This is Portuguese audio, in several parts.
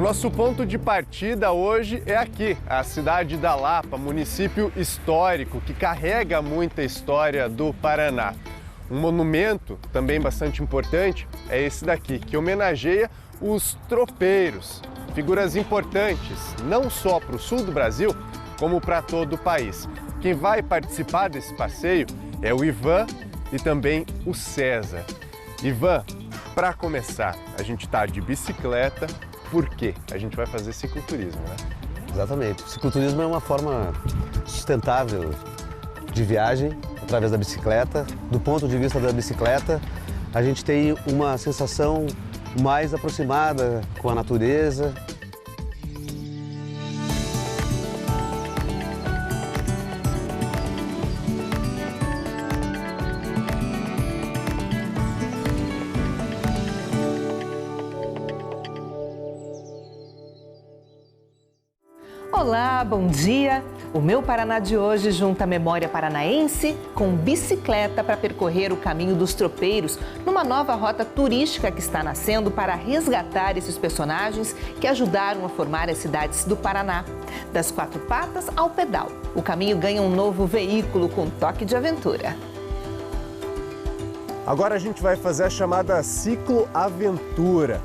Nosso ponto de partida hoje é aqui, a cidade da Lapa, município histórico que carrega muita história do Paraná. Um monumento também bastante importante é esse daqui, que homenageia os tropeiros, figuras importantes não só para o sul do Brasil, como para todo o país. Quem vai participar desse passeio é o Ivan e também o César. Ivan, para começar, a gente está de bicicleta, por quê? A gente vai fazer cicloturismo, né? Exatamente. O cicloturismo é uma forma sustentável de viagem através da bicicleta. Do ponto de vista da bicicleta, a gente tem uma sensação mais aproximada com a natureza. Olá, bom dia! O Meu Paraná de hoje junta a memória paranaense com bicicleta para percorrer o caminho dos tropeiros numa nova rota turística que está nascendo para resgatar esses personagens que ajudaram a formar as cidades do Paraná. Das quatro patas ao pedal, o caminho ganha um novo veículo com toque de aventura. Agora a gente vai fazer a chamada cicloaventura.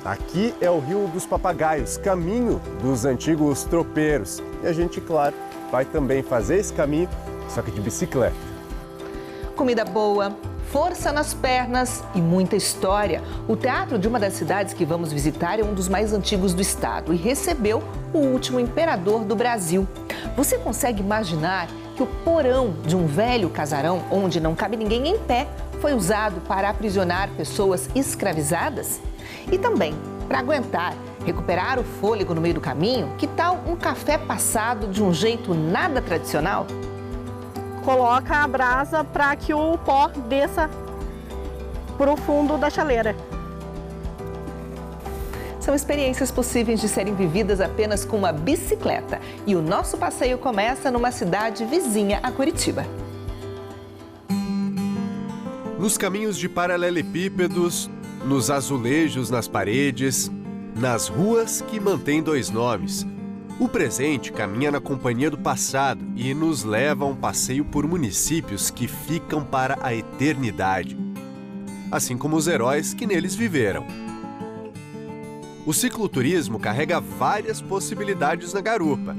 Aqui é o Rio dos Papagaios, caminho dos antigos tropeiros. E a gente, claro, vai também fazer esse caminho, só que de bicicleta. Comida boa, força nas pernas e muita história. O teatro de uma das cidades que vamos visitar é um dos mais antigos do estado e recebeu o último imperador do Brasil. Você consegue imaginar que o porão de um velho casarão, onde não cabe ninguém em pé, foi usado para aprisionar pessoas escravizadas? E também, para aguentar, recuperar o fôlego no meio do caminho, que tal um café passado de um jeito nada tradicional? Coloca a brasa para que o pó desça para o fundo da chaleira. São experiências possíveis de serem vividas apenas com uma bicicleta. E o nosso passeio começa numa cidade vizinha a Curitiba. Nos caminhos de paralelepípedos, nos azulejos nas paredes, nas ruas que mantêm dois nomes. O presente caminha na companhia do passado e nos leva a um passeio por municípios que ficam para a eternidade, assim como os heróis que neles viveram. O cicloturismo carrega várias possibilidades na garupa.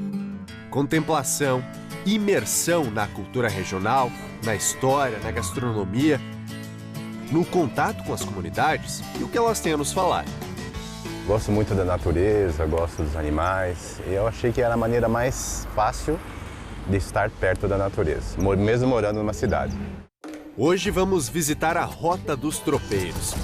Contemplação, imersão na cultura regional, na história, na gastronomia, no contato com as comunidades e o que elas têm a nos falar. Gosto muito da natureza, gosto dos animais e eu achei que era a maneira mais fácil de estar perto da natureza, mesmo morando numa cidade. Hoje vamos visitar a Rota dos Tropeiros.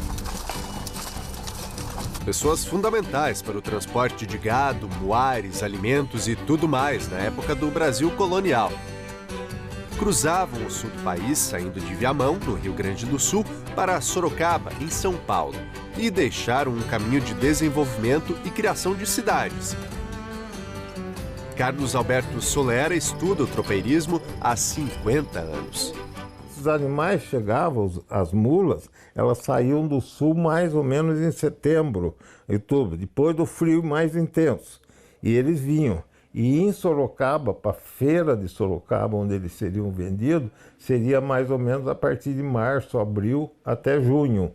Pessoas fundamentais para o transporte de gado, muares, alimentos e tudo mais na época do Brasil colonial. Cruzavam o sul do país, saindo de Viamão, no Rio Grande do Sul, para Sorocaba, em São Paulo, e deixaram um caminho de desenvolvimento e criação de cidades. Carlos Alberto Solera estuda o tropeirismo há 50 anos. Os animais chegavam, as mulas, elas saíam do sul mais ou menos em setembro, outubro, depois do frio mais intenso, e eles vinham. E em Sorocaba, para a feira de Sorocaba, onde eles seriam vendidos, seria mais ou menos a partir de março, abril, até junho.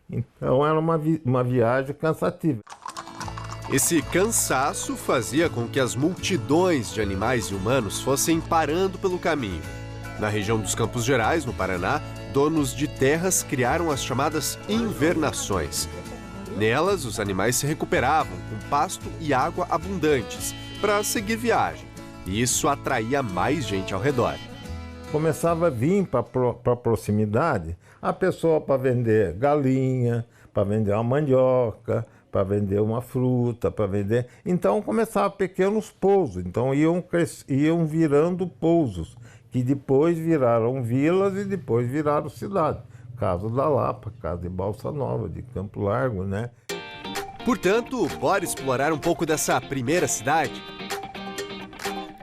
Então era uma viagem cansativa. Esse cansaço fazia com que as multidões de animais e humanos fossem parando pelo caminho. Na região dos Campos Gerais, no Paraná, donos de terras criaram as chamadas invernações. Nelas, os animais se recuperavam com pasto e água abundantes, para seguir viagem. E isso atraía mais gente ao redor. Começava a vir para a proximidade a pessoa para vender galinha, para vender uma mandioca, para vender uma fruta, para vender... Então começava pequenos pousos, então iam virando pousos, que depois viraram vilas e depois viraram cidade. Caso da Lapa, caso de Balsa Nova, de Campo Largo, né? Portanto, bora explorar um pouco dessa primeira cidade?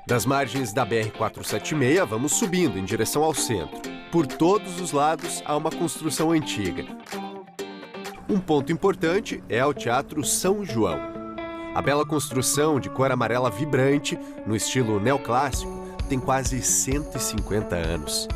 Das margens da BR-476, vamos subindo em direção ao centro. Por todos os lados há uma construção antiga. Um ponto importante é o Teatro São João. A bela construção de cor amarela vibrante, no estilo neoclássico, tem quase 150 anos.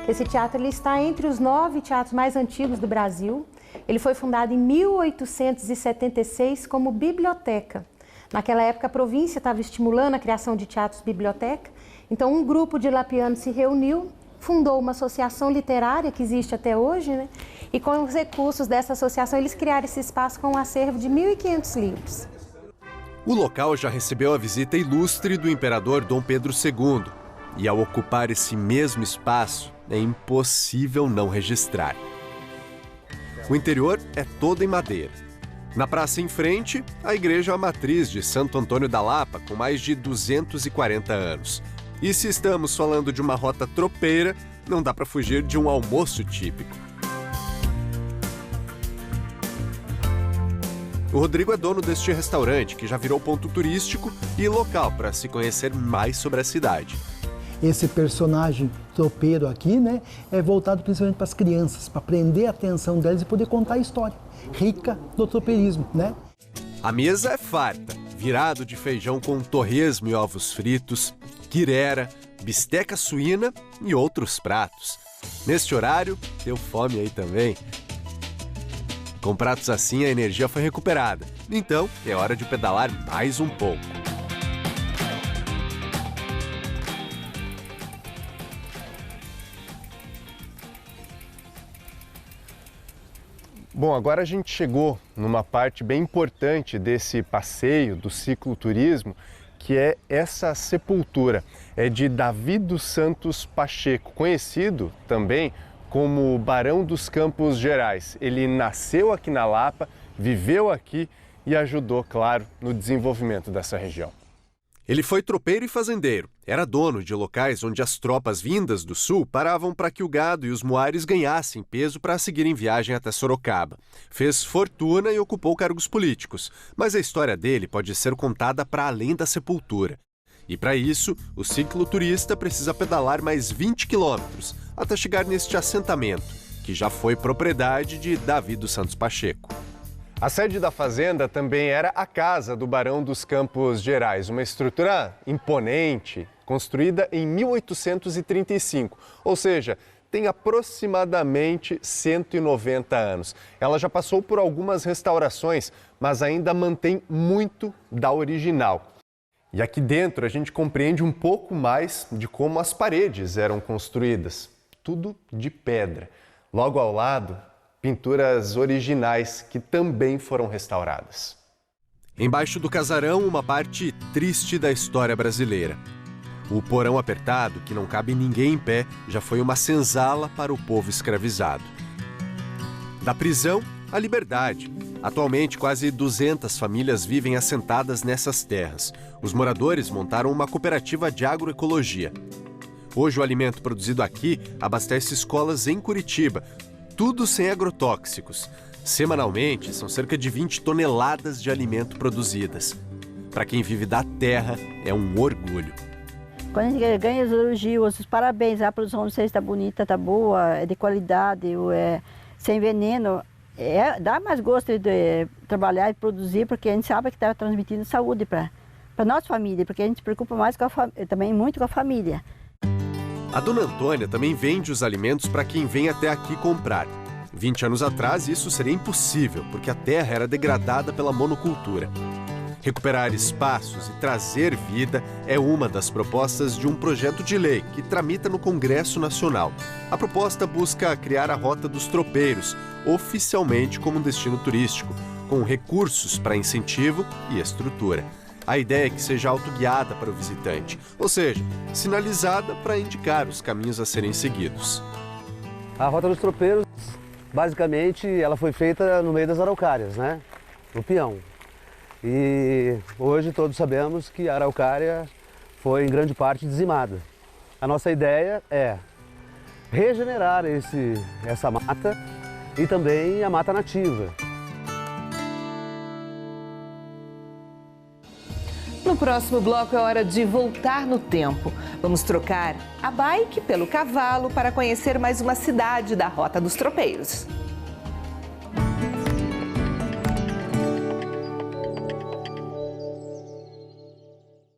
Esse teatro ele está entre os 9 teatros mais antigos do Brasil. Ele foi fundado em 1876 como biblioteca. Naquela época, a província estava estimulando a criação de teatros-biblioteca. Então, um grupo de lapianos se reuniu, fundou uma associação literária que existe até hoje, né? E com os recursos dessa associação, eles criaram esse espaço com um acervo de 1.500 livros. O local já recebeu a visita ilustre do imperador Dom Pedro II. E ao ocupar esse mesmo espaço, é impossível não registrar. O interior é todo em madeira. Na praça em frente, a igreja matriz de Santo Antônio da Lapa, com mais de 240 anos. E se estamos falando de uma rota tropeira, não dá para fugir de um almoço típico. O Rodrigo é dono deste restaurante, que já virou ponto turístico e local para se conhecer mais sobre a cidade. Esse personagem tropeiro aqui, né, é voltado principalmente para as crianças, para prender a atenção delas e poder contar a história rica do tropeirismo, né? A mesa é farta, virado de feijão com torresmo e ovos fritos, quirera, bisteca suína e outros pratos. Neste horário, deu fome aí também. Com pratos assim, a energia foi recuperada. Então, é hora de pedalar mais um pouco. Bom, agora a gente chegou numa parte bem importante desse passeio do cicloturismo, que é essa sepultura. É de Davi dos Santos Pacheco, conhecido também como Barão dos Campos Gerais. Ele nasceu aqui na Lapa, viveu aqui e ajudou, claro, no desenvolvimento dessa região. Ele foi tropeiro e fazendeiro. Era dono de locais onde as tropas vindas do sul paravam para que o gado e os muares ganhassem peso para seguirem viagem até Sorocaba. Fez fortuna e ocupou cargos políticos, mas a história dele pode ser contada para além da sepultura. E para isso, o cicloturista precisa pedalar mais 20 quilômetros até chegar neste assentamento, que já foi propriedade de Davi dos Santos Pacheco. A sede da fazenda também era a casa do Barão dos Campos Gerais, uma estrutura imponente, construída em 1835, ou seja, tem aproximadamente 190 anos. Ela já passou por algumas restaurações, mas ainda mantém muito da original. E aqui dentro a gente compreende um pouco mais de como as paredes eram construídas, tudo de pedra. Logo ao lado, pinturas originais que também foram restauradas. Embaixo do casarão, uma parte triste da história brasileira. O porão apertado, que não cabe ninguém em pé, já foi uma senzala para o povo escravizado. Da prisão à liberdade. Atualmente, quase 200 famílias vivem assentadas nessas terras. Os moradores montaram uma cooperativa de agroecologia. Hoje, o alimento produzido aqui abastece escolas em Curitiba, tudo sem agrotóxicos. Semanalmente, são cerca de 20 toneladas de alimento produzidas. Para quem vive da terra, é um orgulho. Quando a gente ganha os elogios, os parabéns, a produção de vocês está bonita, está boa, é de qualidade, é sem veneno, dá mais gosto de trabalhar e produzir, porque a gente sabe que está transmitindo saúde para a nossa família, porque a gente se preocupa mais também muito com a família. A dona Antônia também vende os alimentos para quem vem até aqui comprar. 20 anos atrás, isso seria impossível, porque a terra era degradada pela monocultura. Recuperar espaços e trazer vida é uma das propostas de um projeto de lei que tramita no Congresso Nacional. A proposta busca criar a Rota dos Tropeiros, oficialmente como um destino turístico, com recursos para incentivo e estrutura. A ideia é que seja autoguiada para o visitante, ou seja, sinalizada para indicar os caminhos a serem seguidos. A Rota dos Tropeiros, basicamente, ela foi feita no meio das araucárias, né? No peão. E hoje todos sabemos que a araucária foi em grande parte dizimada. A nossa ideia é regenerar essa mata e também a mata nativa. No próximo bloco é hora de voltar no tempo. Vamos trocar a bike pelo cavalo para conhecer mais uma cidade da Rota dos Tropeiros.